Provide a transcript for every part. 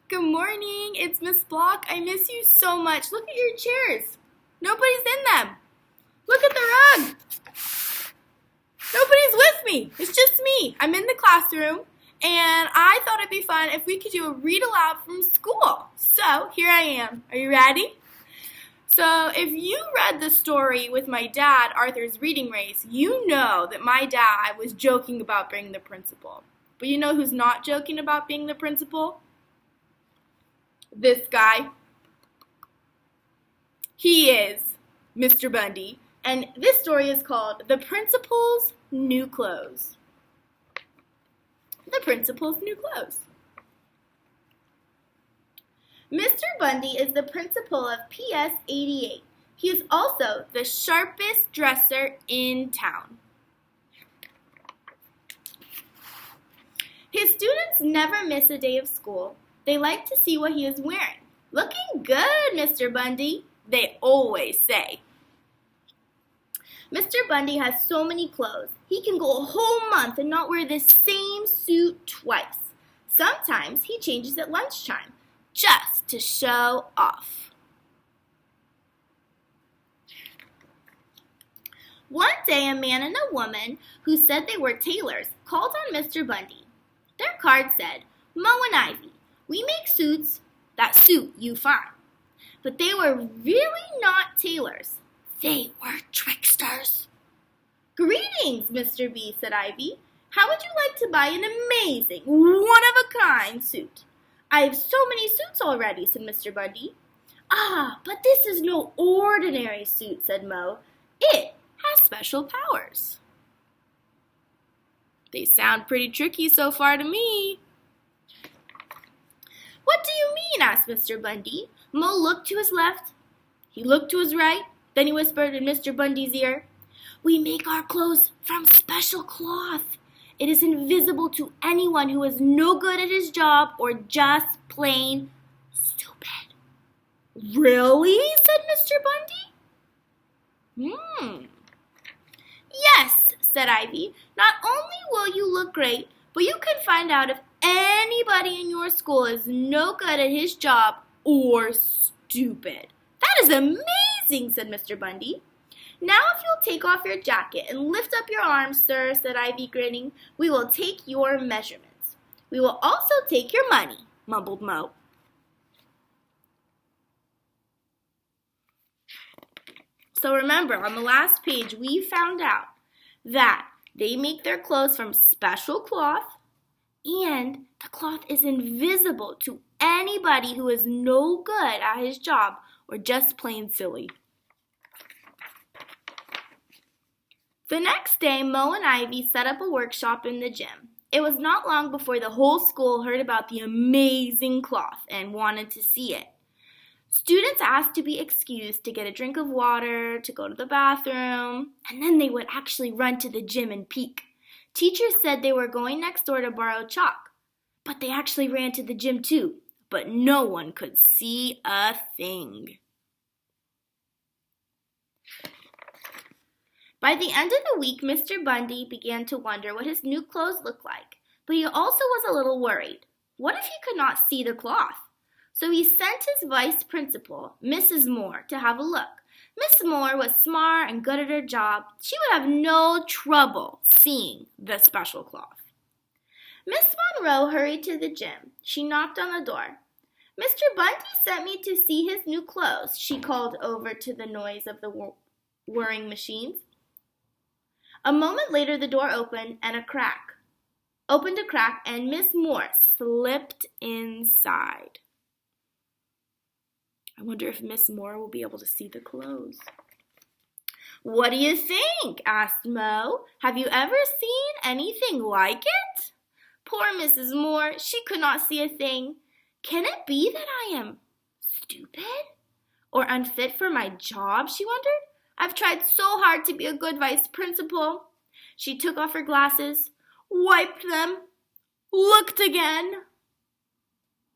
Good morning. It's Miss Block. I miss you so much. Look at your chairs. Nobody's in them. Look at the rug. Nobody's with me. It's just me. I'm in the classroom, and I thought it'd be fun if we could do a read aloud from school. So here I am. Are you ready? So if you read the story with my dad, Arthur's Reading Race, you know that my dad was joking about being the principal. But you know who's not joking about being the principal? This guy. He is Mr. Bundy. And this story is called The Principal's New Clothes. The Principal's New Clothes. Mr. Bundy is the principal of PS 88. He is also the sharpest dresser in town. His students never miss a day of school. They like to see what he is wearing. "Looking good, Mr. Bundy," they always say. Mr. Bundy has so many clothes. He can go a whole month and not wear the same suit twice. Sometimes he changes at lunchtime, just to show off. One day, a man and a woman who said they were tailors called on Mr. Bundy. Their card said, "Mo and Ivy, we make suits that suit you fine." But they were really not tailors. They were tricksters. "Greetings, Mr. B," said Ivy. "How would you like to buy an amazing, one-of-a-kind suit?" "I have so many suits already," said Mr. Bundy. "Ah, but this is no ordinary suit," said Mo. "It has special powers." They sound pretty tricky so far to me. "What do you mean?" asked Mr. Bundy. Mo looked to his left. He looked to his right. Then he whispered in Mr. Bundy's ear, "We make our clothes from special cloth. It is invisible to anyone who is no good at his job or just plain stupid." "Really?" said Mr. Bundy. "Yes," said Ivy. "Not only will you look great, but you can find out if anybody in your school is no good at his job or stupid." "That is amazing," said Mr. Bundy. "Now if you'll take off your jacket and lift up your arms, sir," said Ivy, grinning, "we will take your measurements." "We will also take your money," mumbled Mo. So remember, on the last page, we found out that they make their clothes from special cloth, and the cloth is invisible to anybody who is no good at his job or just plain silly. The next day, Mo and Ivy set up a workshop in the gym. It was not long before the whole school heard about the amazing cloth and wanted to see it. Students asked to be excused to get a drink of water, to go to the bathroom, and then they would actually run to the gym and peek. Teachers said they were going next door to borrow chalk, but they actually ran to the gym too, but no one could see a thing. By the end of the week, Mr. Bundy began to wonder what his new clothes looked like, but he also was a little worried. What if he could not see the cloth? So he sent his vice principal, Mrs. Moore, to have a look. Miss Moore was smart and good at her job. She would have no trouble seeing the special cloth. Miss Monroe hurried to the gym. She knocked on the door. "Mr. Bundy sent me to see his new clothes," she called over to the noise of the whirring machines. A moment later, the door opened a crack, and Miss Moore slipped inside. I wonder if Miss Moore will be able to see the clothes. "What do you think?" asked Mo. "Have you ever seen anything like it?" Poor Mrs. Moore, she could not see a thing. "Can it be that I am stupid or unfit for my job?" she wondered. "I've tried so hard to be a good vice principal." She took off her glasses, wiped them, looked again.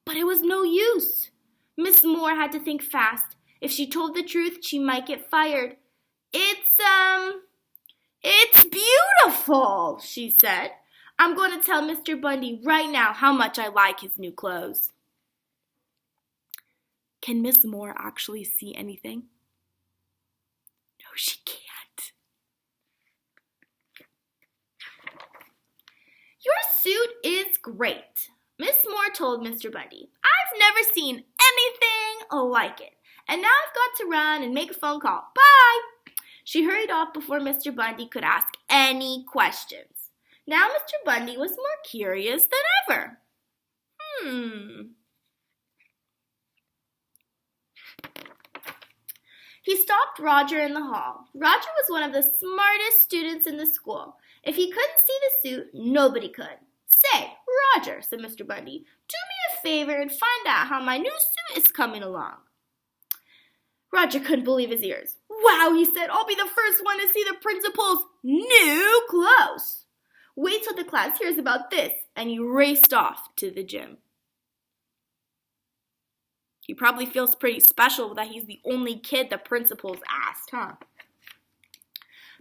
But it was no use. Miss Moore had to think fast. If she told the truth, she might get fired. It's beautiful," she said. "I'm going to tell Mr. Bundy right now how much I like his new clothes." Can Miss Moore actually see anything? No, she can't. Your suit is great, Miss Moore told Mr. Bundy. I've never seen anything like it. And now I've got to run and make a phone call. Bye! She hurried off before Mr. Bundy could ask any questions. Now Mr. Bundy was more curious than ever. He stopped Roger in the hall. Roger was one of the smartest students in the school. If he couldn't see the suit, nobody could. Say, Roger, said Mr. Bundy, do me a favor and find out how my new suit is coming along. Roger couldn't believe his ears. Wow, he said, I'll be the first one to see the principal's new clothes. Wait till the class hears about this, and he raced off to the gym. He probably feels pretty special that he's the only kid the principal's asked, huh?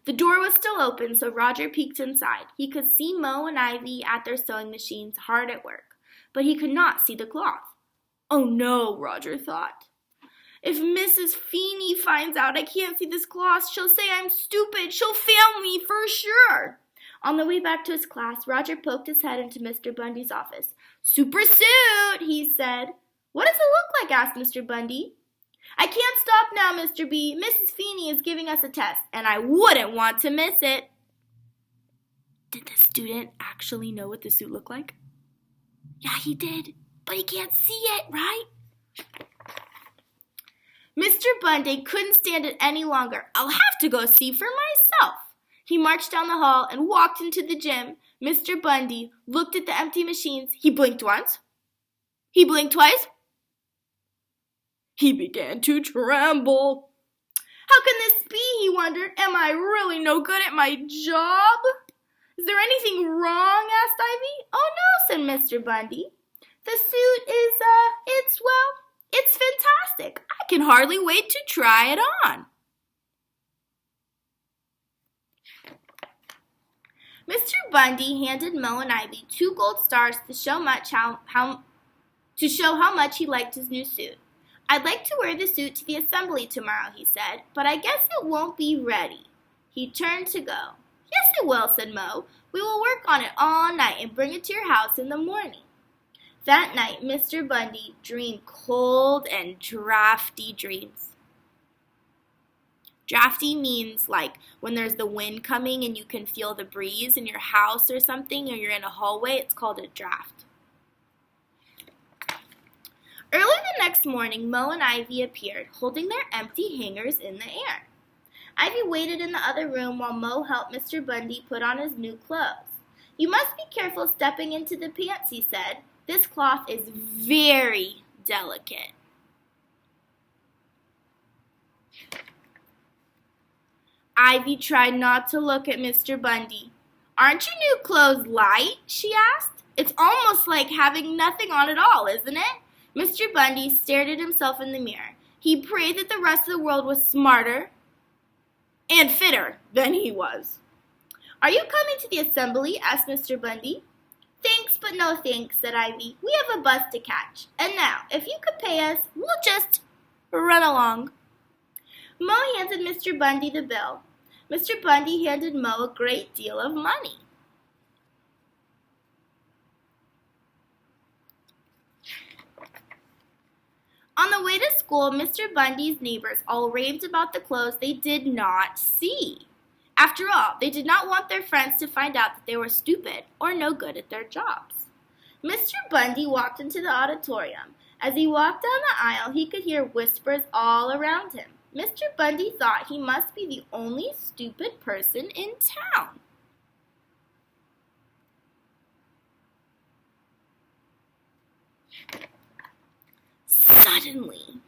The door was still open, so Roger peeked inside. He could see Mo and Ivy at their sewing machines hard at work, but he could not see the cloth. Oh no, Roger thought. If Mrs. Feeney finds out I can't see this cloth, she'll say I'm stupid. She'll fail me for sure. On the way back to his class, Roger poked his head into Mr. Bundy's office. Super suit, he said. What does it look like? Asked Mr. Bundy. I can't stop now, Mr. B. Mrs. Feeney is giving us a test, and I wouldn't want to miss it. Did the student actually know what the suit looked like? Yeah, he did, but he can't see it, right? Mr. Bundy couldn't stand it any longer. I'll have to go see for myself. He marched down the hall and walked into the gym. Mr. Bundy looked at the empty machines. He blinked once. He blinked twice. He began to tremble. How can this be, he wondered. Am I really no good at my job? Is there anything wrong, asked Ivy. Oh, no, said Mr. Bundy. The suit is, it's fantastic. I can hardly wait to try it on. Mr. Bundy handed Mo and Ivy 2 gold stars to show how much he liked his new suit. I'd like to wear the suit to the assembly tomorrow, he said, but I guess it won't be ready. He turned to go. Yes, it will, said Mo. We will work on it all night and bring it to your house in the morning. That night, Mr. Bundy dreamed cold and drafty dreams. Drafty means like when there's the wind coming and you can feel the breeze in your house or something, or you're in a hallway, it's called a draft. Early the next morning, Mo and Ivy appeared, holding their empty hangers in the air. Ivy waited in the other room while Mo helped Mr. Bundy put on his new clothes. You must be careful stepping into the pants, he said. This cloth is very delicate. Ivy tried not to look at Mr. Bundy. Aren't your new clothes light? She asked. It's almost like having nothing on at all, isn't it? Mr. Bundy stared at himself in the mirror. He prayed that the rest of the world was smarter and fitter than he was. Are you coming to the assembly? Asked Mr. Bundy. Thanks, but no thanks, said Ivy. We have a bus to catch. And now, if you could pay us, we'll just run along. Mo handed Mr. Bundy the bill. Mr. Bundy handed Mo a great deal of money. On the way to school, Mr. Bundy's neighbors all raved about the clothes they did not see. After all, they did not want their friends to find out that they were stupid or no good at their jobs. Mr. Bundy walked into the auditorium. As he walked down the aisle, he could hear whispers all around him. Mr. Bundy thought he must be the only stupid person in town. Suddenly,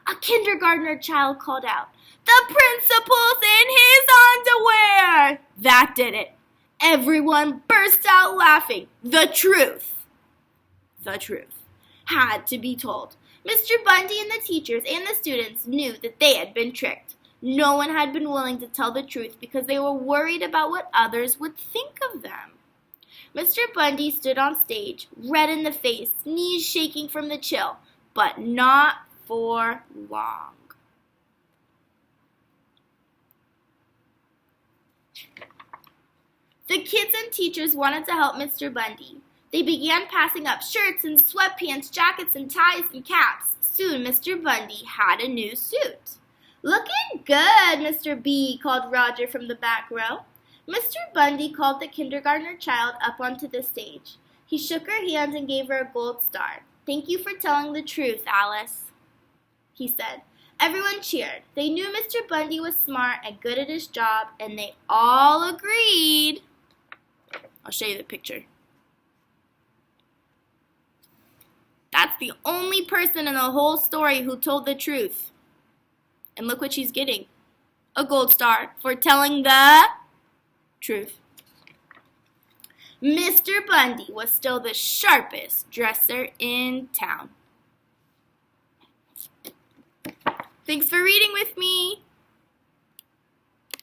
a kindergartner child called out, "The principal's in his underwear!" That did it. Everyone burst out laughing. The truth had to be told. Mr. Bundy and the teachers and the students knew that they had been tricked. No one had been willing to tell the truth because they were worried about what others would think of them. Mr. Bundy stood on stage, red in the face, knees shaking from the chill, but not before long. The kids and teachers wanted to help Mr. Bundy. They began passing up shirts and sweatpants, jackets and ties and caps. Soon Mr. Bundy had a new suit. "Looking good, Mr. B," called Roger from the back row. Mr. Bundy called the kindergartner child up onto the stage. He shook her hand and gave her a gold star. "Thank you for telling the truth, Alice," he said. Everyone cheered. They knew Mr. Bundy was smart and good at his job, and they all agreed. I'll show you the picture. That's the only person in the whole story who told the truth. And look what she's getting. A gold star for telling the truth. Mr. Bundy was still the sharpest dresser in town. Thanks for reading with me.